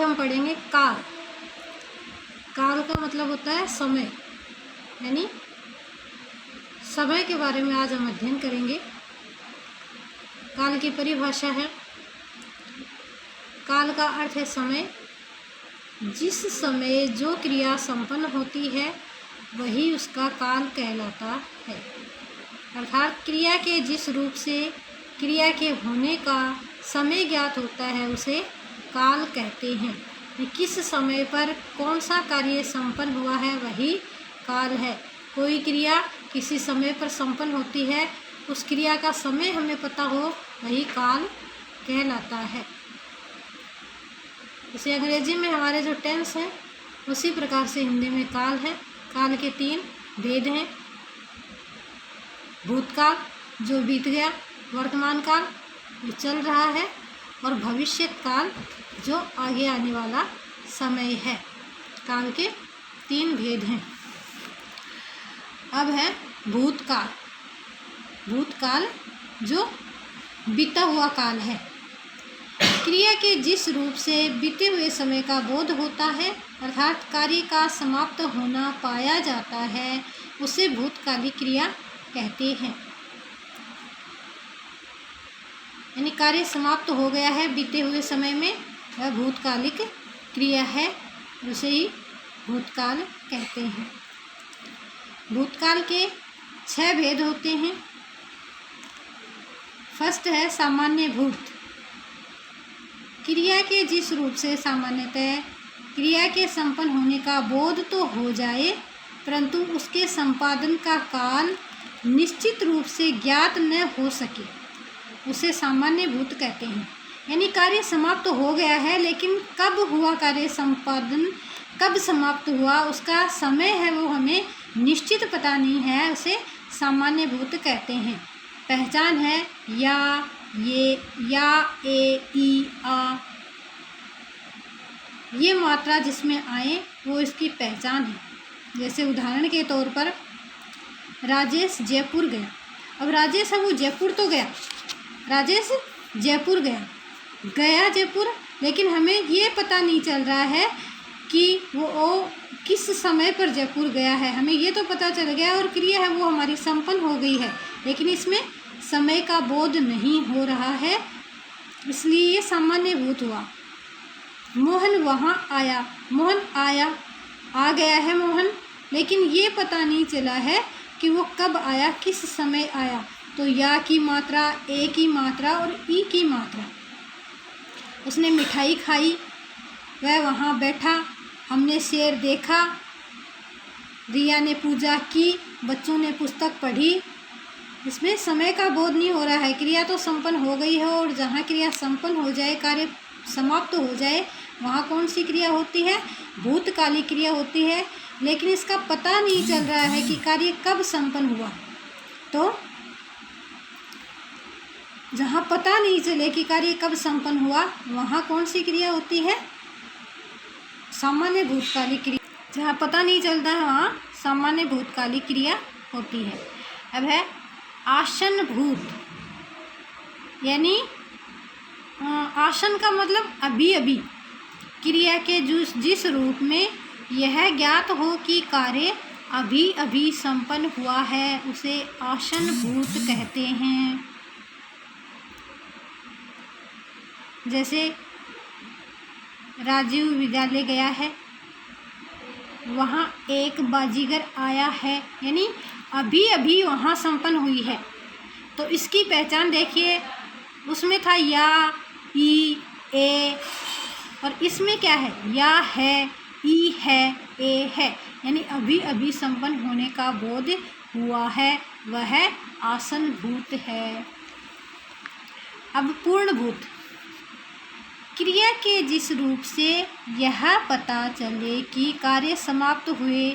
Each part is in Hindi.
हम पढ़ेंगे काल। काल का मतलब होता है समय, यानी समय के बारे में आज हम अध्ययन करेंगे। काल की परिभाषा है, काल का अर्थ है समय। जिस समय जो क्रिया संपन्न होती है वही उसका काल कहलाता है। अर्थात क्रिया के जिस रूप से क्रिया के होने का समय ज्ञात होता है उसे काल कहते हैं। किस समय पर कौन सा कार्य संपन्न हुआ है वही काल है। कोई क्रिया किसी समय पर संपन्न होती है, उस क्रिया का समय हमें पता हो वही काल कहलाता है। इसे अंग्रेजी में हमारे जो टेंस है उसी प्रकार से हिंदी में काल है। काल के 3 भेद हैं, भूतकाल जो बीत गया, वर्तमान काल जो चल रहा है, और भविष्य काल जो आगे आने वाला समय है। काल के 3 भेद हैं। अब है भूतकाल। भूतकाल जो बीता हुआ काल है। क्रिया के जिस रूप से बीते हुए समय का बोध होता है अर्थात कार्य का समाप्त होना पाया जाता है उसे भूतकालिक क्रिया कहते हैं। यानी कार्य समाप्त हो गया है बीते हुए समय में, वह भूतकालिक क्रिया है, उसे ही भूतकाल कहते हैं। भूतकाल के 6 भेद होते हैं। फर्स्ट है सामान्य भूत। क्रिया के जिस रूप से सामान्यतः क्रिया के संपन्न होने का बोध तो हो जाए परंतु उसके संपादन का काल निश्चित रूप से ज्ञात न हो सके उसे सामान्य भूत कहते हैं। यानी कार्य समाप्त हो गया है लेकिन कब हुआ कार्य संपादन, कब समाप्त हुआ, उसका समय है वो हमें निश्चित पता नहीं है, उसे सामान्य भूत कहते हैं। पहचान है या, ये, या, ए, ई, आ, ये मात्रा जिसमें आए वो इसकी पहचान है। जैसे उदाहरण के तौर पर राजेश जयपुर गया। अब राजेश है वो जयपुर तो गया, राजेश जयपुर गया जयपुर, लेकिन हमें ये पता नहीं चल रहा है कि वो किस समय पर जयपुर गया है। हमें ये तो पता चल गया और क्रिया है वो हमारी संपन्न हो गई है, लेकिन इसमें समय का बोध नहीं हो रहा है, इसलिए ये सामान्य भूत हुआ। मोहन वहाँ आया, मोहन आया, आ गया है मोहन, लेकिन ये पता नहीं चला है कि वो कब आया, किस समय आया। तो या की मात्रा, ए की मात्रा और ई की मात्रा। उसने मिठाई खाई, वह वहाँ बैठा, हमने शेर देखा, रिया ने पूजा की, बच्चों ने पुस्तक पढ़ी। इसमें समय का बोध नहीं हो रहा है। क्रिया तो संपन्न हो गई है और जहाँ क्रिया संपन्न हो जाए, कार्य समाप्त हो जाए, वहाँ कौन सी क्रिया होती है? भूतकालिक क्रिया होती है, लेकिन इसका पता नहीं चल रहा है कि कार्य कब संपन्न हुआ। तो जहाँ पता नहीं चले कि कार्य कब संपन्न हुआ वहाँ कौन सी क्रिया होती है? सामान्य भूतकालिक क्रिया। जहाँ पता नहीं चलता है वहाँ सामान्य भूतकालिक क्रिया होती है। अब है आसन भूत। यानी आसन का मतलब अभी अभी। क्रिया के जिस रूप में यह ज्ञात हो कि कार्य अभी अभी संपन्न हुआ है उसे आसन भूत कहते हैं। जैसे राजीव विद्यालय गया है, वहाँ एक बाजीगर आया है, यानी अभी अभी वहाँ संपन्न हुई है। तो इसकी पहचान देखिए, उसमें था या, ई, ए, और इसमें क्या है? या है, ई है, ए है, यानी अभी अभी संपन्न होने का बोध हुआ है, वह आसन भूत है। अब पूर्ण भूत। क्रिया के जिस रूप से यह पता चले कि कार्य समाप्त हुए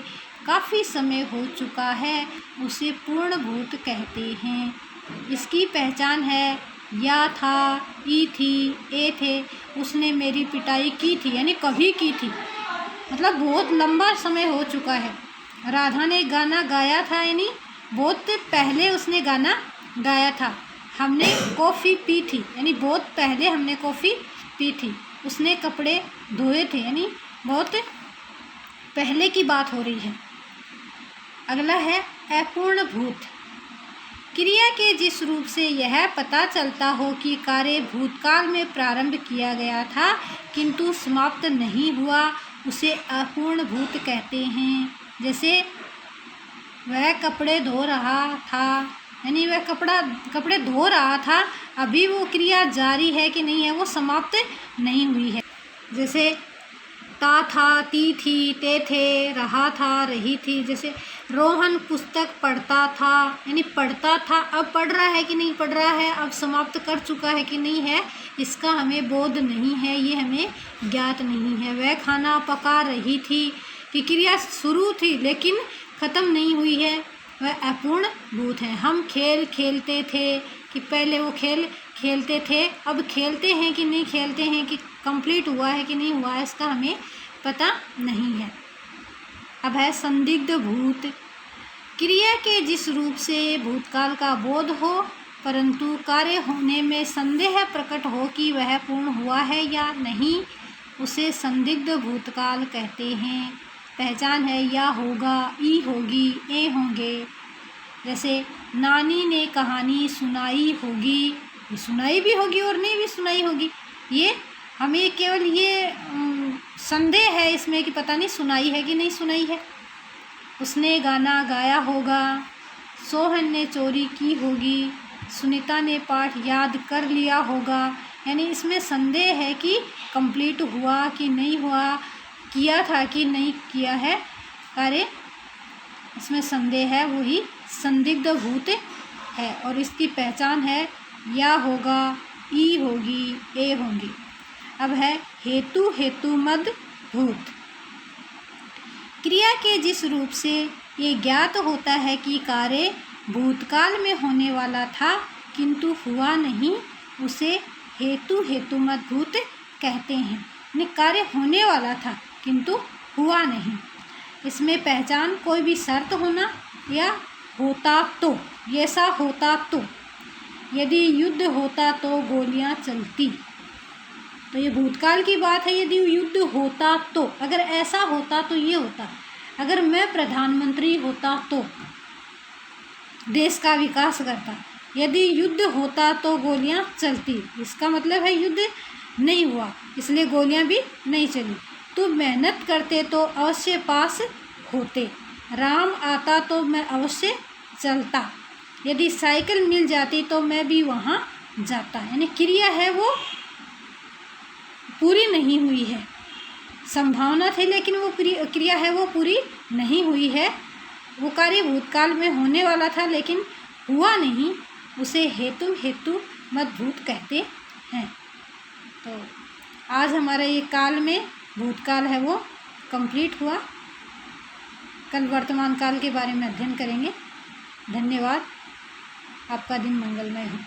काफ़ी समय हो चुका है उसे पूर्ण भूत कहते हैं। इसकी पहचान है या था, ई थी, ए थे, उसने मेरी पिटाई की थी, यानी कभी की थी, मतलब बहुत लंबा समय हो चुका है। राधा ने गाना गाया था, यानी बहुत पहले उसने गाना गाया था। हमने कॉफ़ी पी थी, यानी बहुत पहले हमने कॉफ़ी पी थी। उसने कपड़े धोए थे, यानी बहुत पहले की बात हो रही है। अगला है अपूर्ण भूत। क्रिया के जिस रूप से यह पता चलता हो कि कार्य भूतकाल में प्रारंभ किया गया था किंतु समाप्त नहीं हुआ, उसे अपूर्ण भूत कहते हैं। जैसे वह कपड़े धो रहा था, यानी वह कपड़े धो रहा था, अभी वो क्रिया जारी है कि नहीं है, वो समाप्त नहीं हुई है। जैसे ता था, ती थी, ते थे, रहा था, रही थी। जैसे रोहन पुस्तक पढ़ता था, यानी पढ़ता था, अब पढ़ रहा है कि नहीं पढ़ रहा है, अब समाप्त कर चुका है कि नहीं है, इसका हमें बोध नहीं है, ये हमें ज्ञात नहीं है। वह खाना पका रही थी, कि क्रिया शुरू थी लेकिन ख़त्म नहीं हुई है, वह अपूर्ण भूत है। हम खेल खेलते थे, कि पहले वो खेल खेलते थे, अब खेलते हैं कि नहीं खेलते हैं, कि कंप्लीट हुआ है कि नहीं हुआ है, इसका हमें पता नहीं है। अब है संदिग्ध भूत। क्रिया के जिस रूप से भूतकाल का बोध हो परंतु कार्य होने में संदेह प्रकट हो कि वह पूर्ण हुआ है या नहीं, उसे संदिग्ध भूतकाल कहते हैं। पहचान है या होगा, ई होगी, ए होंगे। जैसे नानी ने कहानी सुनाई होगी, ये सुनाई भी होगी और नहीं भी सुनाई होगी, ये हमें केवल ये संदेह है इसमें कि पता नहीं सुनाई है कि नहीं सुनाई है। उसने गाना गाया होगा, सोहन ने चोरी की होगी, सुनीता ने पाठ याद कर लिया होगा, यानी इसमें संदेह है कि कंप्लीट हुआ कि नहीं हुआ, किया था कि नहीं किया है कार्य, इसमें संदेह है, वही संदिग्ध भूत है। और इसकी पहचान है या होगा, ई होगी, ए होंगी। अब है हेतुमद भूत। क्रिया के जिस रूप से ये ज्ञात होता है कि कार्य भूतकाल में होने वाला था किंतु हुआ नहीं, उसे हेतुमद भूत कहते हैं। यानी कार्य होने वाला था किंतु हुआ नहीं। इसमें पहचान कोई भी शर्त होना या होता तो, ऐसा होता तो, यदि युद्ध होता तो गोलियां चलती, तो ये भूतकाल की बात है। यदि युद्ध होता तो, अगर ऐसा होता तो ये होता, अगर मैं प्रधानमंत्री होता तो देश का विकास करता, यदि युद्ध होता तो गोलियां चलती, इसका मतलब है युद्ध नहीं हुआ इसलिए गोलियां भी नहीं चली। तो मेहनत करते तो अवश्य पास होते, राम आता तो मैं अवश्य चलता, यदि साइकिल मिल जाती तो मैं भी वहाँ जाता। यानी क्रिया है वो पूरी नहीं हुई है, संभावना थी लेकिन वो क्रिया है वो पूरी नहीं हुई है। वो कार्य भूतकाल में होने वाला था लेकिन हुआ नहीं, उसे हेतुमद भूत कहते हैं। तो आज हमारा ये काल में भूतकाल है वो कंप्लीट हुआ। कल वर्तमान काल के बारे में अध्ययन करेंगे। धन्यवाद। आपका दिन मंगलमय हो।